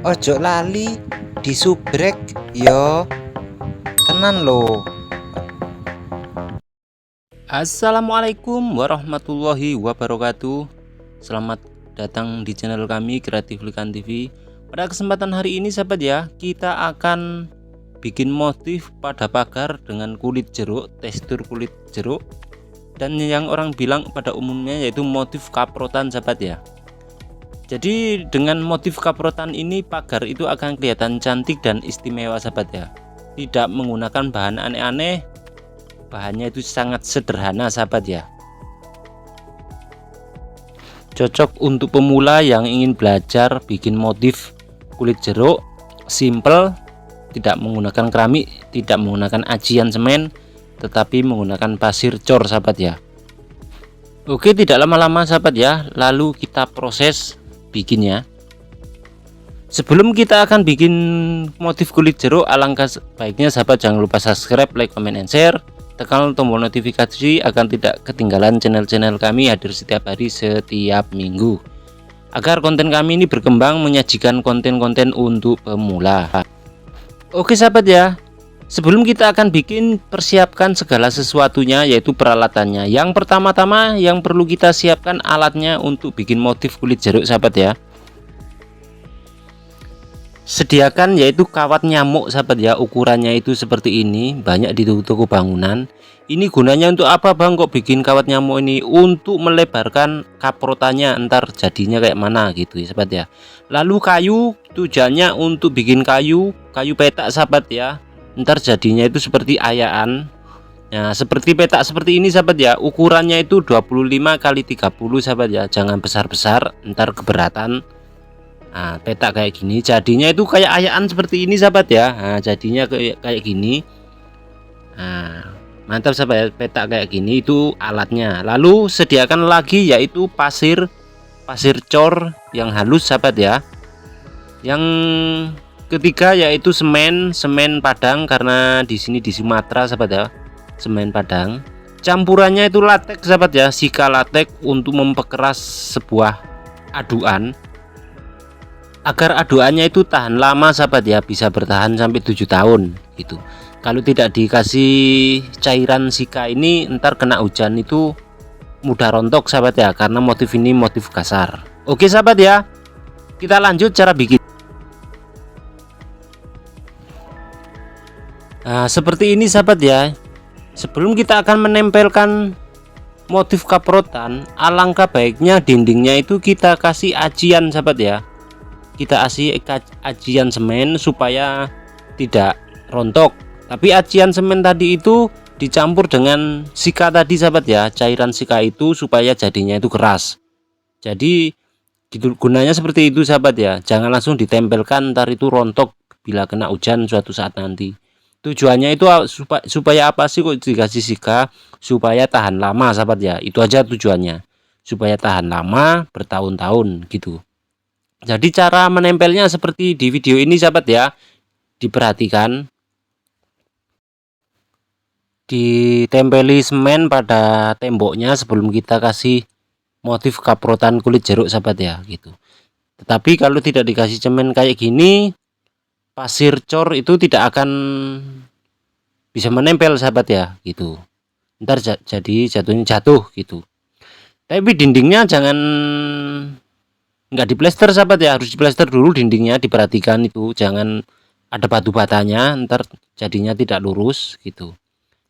Ojo lali disubrek yo tenan lo. Assalamualaikum warahmatullahi wabarakatuh. Selamat datang di channel kami Kreatif Likan TV. Pada kesempatan hari ini sahabat ya, kita akan bikin motif pada pagar dengan kulit jeruk, tekstur kulit jeruk, dan yang orang bilang pada umumnya yaitu motif kaprotan sahabat ya. Jadi dengan motif kaprotan ini pagar itu akan kelihatan cantik dan istimewa sahabat ya. Tidak menggunakan bahan aneh-aneh, bahannya itu sangat sederhana sahabat ya. Cocok untuk pemula yang ingin belajar bikin motif kulit jeruk, simple, tidak menggunakan keramik, tidak menggunakan ajian semen, tetapi menggunakan pasir cor sahabat ya. Oke, tidak lama-lama sahabat ya, lalu kita proses bikinnya. Sebelum kita akan bikin motif kulit jeruk, alangkah baiknya sahabat jangan lupa subscribe, like, comment, and share. Tekan tombol notifikasi agar tidak ketinggalan channel-channel kami hadir setiap hari setiap minggu, agar konten kami ini berkembang menyajikan konten-konten untuk pemula. Oke sahabat ya, sebelum kita akan bikin, persiapkan segala sesuatunya, yaitu peralatannya. Yang pertama-tama yang perlu kita siapkan alatnya untuk bikin motif kulit jeruk sahabat ya. Sediakan yaitu kawat nyamuk sahabat ya, ukurannya itu seperti ini, banyak di toko bangunan. Ini gunanya untuk apa bang kok bikin kawat nyamuk ini? Untuk melebarkan kaprotannya, entar jadinya kayak mana gitu ya sahabat ya. Lalu kayu, tujuannya untuk bikin kayu petak sahabat ya, entar jadinya itu seperti ayaan. Nah seperti petak seperti ini sahabat ya, ukurannya itu 25 kali 30 sahabat ya, jangan besar-besar entar keberatan. Nah, petak kayak gini jadinya itu kayak ayaan seperti ini sahabat ya. Nah, jadinya kayak gini. Nah, mantap sahabat ya, petak kayak gini itu alatnya. Lalu sediakan lagi yaitu pasir cor yang halus sahabat ya. Yang ketiga yaitu semen padang, karena di sini di Sumatera sahabat ya, semen padang. Campurannya itu latex sahabat ya, sika latex untuk memperkeras sebuah aduan, agar aduannya itu tahan lama sahabat ya, bisa bertahan sampai 7 tahun gitu. Kalau tidak dikasih cairan sika ini, ntar kena hujan itu mudah rontok sahabat ya, karena motif ini motif kasar. Oke sahabat ya, kita lanjut cara bikin. Nah seperti ini sahabat ya. Sebelum kita akan menempelkan motif kaprotan, alangkah baiknya dindingnya itu kita kasih ajian sahabat ya. Kita kasih ajian semen supaya tidak rontok. Tapi ajian semen tadi itu dicampur dengan sika tadi sahabat ya, cairan sika itu supaya jadinya itu keras. Jadi gunanya seperti itu sahabat ya, jangan langsung ditempelkan ntar itu rontok bila kena hujan suatu saat nanti. Tujuannya itu supaya apa sih kok dikasih sika? Supaya tahan lama sahabat ya, itu aja tujuannya, supaya tahan lama bertahun-tahun gitu. Jadi cara menempelnya seperti di video ini sahabat ya, diperhatikan. Ditempeli semen pada temboknya sebelum kita kasih motif kaprotan kulit jeruk sahabat ya gitu. Tetapi kalau tidak dikasih semen kayak gini, pasir cor itu tidak akan bisa menempel sahabat ya gitu, ntar jadi jatuh gitu. Tapi dindingnya jangan nggak diplester sahabat ya, harus diplester dulu dindingnya, diperhatikan itu jangan ada batu batanya, ntar jadinya tidak lurus gitu.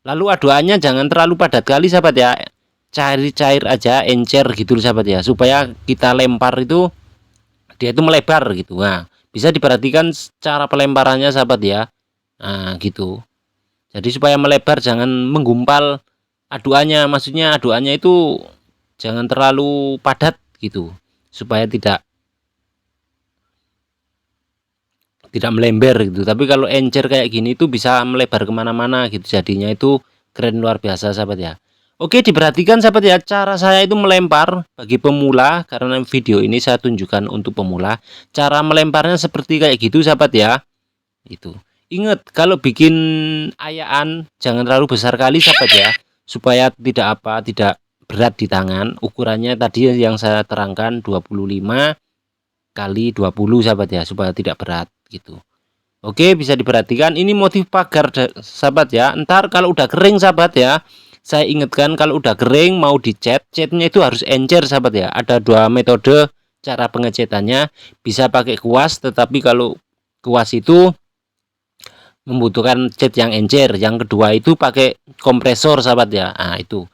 Lalu aduannya jangan terlalu padat kali sahabat ya, cair aja, encer gitu sahabat ya, supaya kita lempar itu dia itu melebar gitu. Nah bisa diperhatikan cara pelemparannya sahabat ya, nah gitu. Jadi supaya melebar, jangan menggumpal aduannya, maksudnya aduannya itu jangan terlalu padat gitu, supaya tidak melember gitu. Tapi kalau encer kayak gini itu bisa melebar kemana-mana gitu, jadinya itu keren luar biasa sahabat ya. Oke, diperhatikan sahabat ya, cara saya itu melempar bagi pemula, karena video ini saya tunjukkan untuk pemula. Cara melemparnya seperti kayak gitu sahabat ya. Itu ingat, kalau bikin ayaan jangan terlalu besar kali sahabat ya, supaya tidak berat di tangan. Ukurannya tadi yang saya terangkan 25 kali 20 sahabat ya, supaya tidak berat gitu. Oke, bisa diperhatikan ini motif pagar sahabat ya. Ntar kalau udah kering sahabat ya, saya ingatkan kalau udah kering mau dicat, catnya itu harus encer sahabat ya. Ada dua metode cara pengecatannya, bisa pakai kuas, tetapi kalau kuas itu membutuhkan cat yang encer. Yang kedua itu pakai kompresor sahabat ya. Nah itu.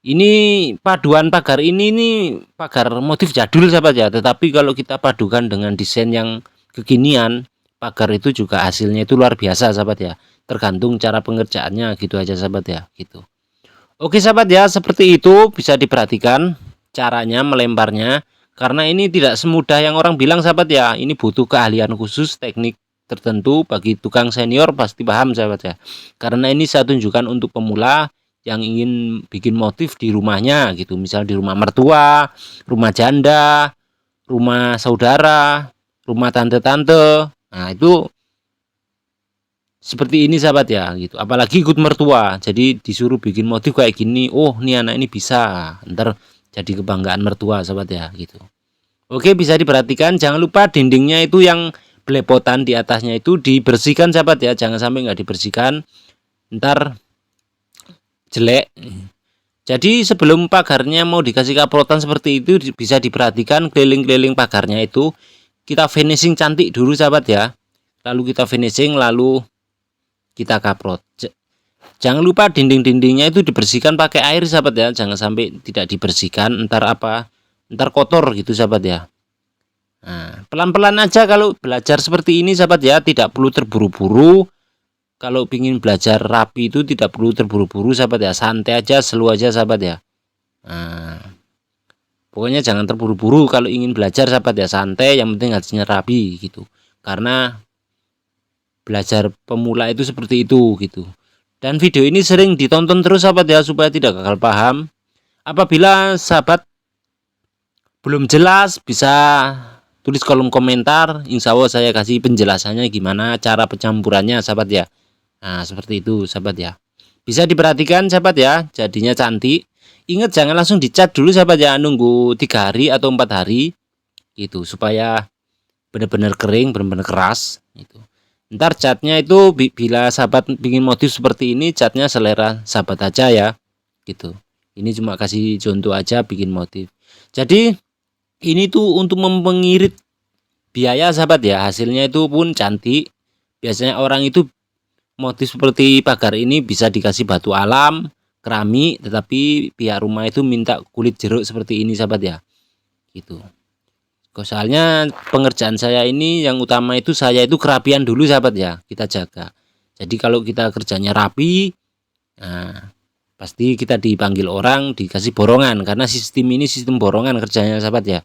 Ini paduan pagar ini pagar motif jadul sahabat ya. Tetapi kalau kita padukan dengan desain yang kekinian, pagar itu juga hasilnya itu luar biasa sahabat ya. Tergantung cara pengerjaannya gitu aja sahabat ya gitu. Oke sahabat ya, seperti itu bisa diperhatikan caranya melemparnya. Karena ini tidak semudah yang orang bilang sahabat ya. Ini butuh keahlian khusus, teknik tertentu. Bagi tukang senior pasti paham sahabat ya. Karena ini saya tunjukkan untuk pemula yang ingin bikin motif di rumahnya gitu. Misal di rumah mertua, rumah janda, rumah saudara, rumah tante-tante. Nah itu seperti ini sahabat ya gitu. Apalagi ikut mertua, jadi disuruh bikin motif kayak gini. Oh nih anak ini bisa, ntar jadi kebanggaan mertua sahabat ya gitu. Oke, bisa diperhatikan, jangan lupa dindingnya itu yang belepotan di atasnya itu dibersihkan sahabat ya. Jangan sampai nggak dibersihkan, ntar jelek. Jadi sebelum pagarnya mau dikasih kaprotan seperti itu, bisa diperhatikan keliling-keliling pagarnya itu kita finishing cantik dulu sahabat ya. Lalu kita finishing, lalu kita kaprot. Jangan lupa dinding-dindingnya itu dibersihkan pakai air sahabat ya. Jangan sampai tidak dibersihkan, ntar kotor gitu sahabat ya. Nah, pelan-pelan aja kalau belajar seperti ini sahabat ya, tidak perlu terburu-buru. Kalau ingin belajar rapi itu tidak perlu terburu-buru sahabat ya, santai aja, slow aja sahabat ya. Nah, pokoknya jangan terburu-buru kalau ingin belajar sahabat ya, santai, yang penting hasilnya rapi gitu. Karena belajar pemula itu seperti itu gitu. Dan video ini sering ditonton terus sahabat ya, supaya tidak gagal paham. Apabila sahabat belum jelas, bisa tulis kolom komentar, insya Allah saya kasih penjelasannya gimana cara pencampurannya sahabat ya. Nah seperti itu sahabat ya. Bisa diperhatikan sahabat ya, jadinya cantik. Ingat jangan langsung dicat dulu sahabat ya, nunggu 3 hari atau 4 hari gitu, supaya benar-benar kering, benar-benar keras gitu. Ntar catnya itu bila sahabat bikin motif seperti ini, catnya selera sahabat aja ya gitu. Ini cuma kasih contoh aja bikin motif. Jadi ini tuh untuk mengirit biaya sahabat ya, hasilnya itu pun cantik. Biasanya orang itu motif seperti pagar ini bisa dikasih batu alam, keramik, tetapi pihak rumah itu minta kulit jeruk seperti ini sahabat ya gitu. Soalnya pengerjaan saya ini yang utama itu saya itu kerapian dulu sahabat ya, kita jaga. Jadi kalau kita kerjanya rapi, nah pasti kita dipanggil orang, dikasih borongan, karena sistem ini sistem borongan kerjanya sahabat ya.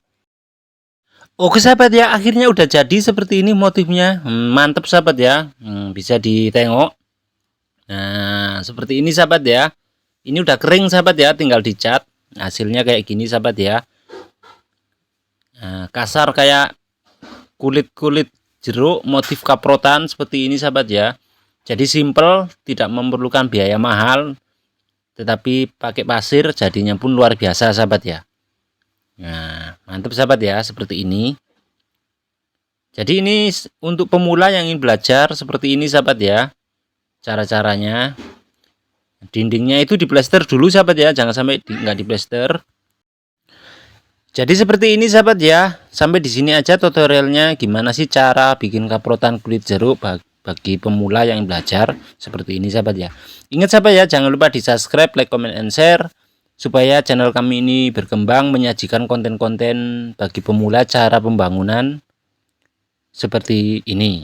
Oke sahabat ya, akhirnya udah jadi seperti ini motifnya. Mantep sahabat ya. Bisa ditengok. Nah seperti ini sahabat ya. Ini udah kering sahabat ya, tinggal dicat. Hasilnya kayak gini sahabat ya. Nah, kasar kayak kulit-kulit jeruk, motif kaprotan seperti ini sahabat ya. Jadi simple, tidak memerlukan biaya mahal, tetapi pakai pasir jadinya pun luar biasa sahabat ya. Nah mantap sahabat ya, seperti ini. Jadi ini untuk pemula yang ingin belajar seperti ini sahabat ya, cara-caranya. Dindingnya itu diplester dulu sahabat ya, jangan sampai nggak diplester. Jadi seperti ini sahabat ya. Sampai di sini aja tutorialnya gimana sih cara bikin kaprotan kulit jeruk bagi pemula yang belajar seperti ini sahabat ya. Ingat sahabat ya, jangan lupa di subscribe, like, comment, and share, supaya channel kami ini berkembang menyajikan konten-konten bagi pemula cara pembangunan seperti ini.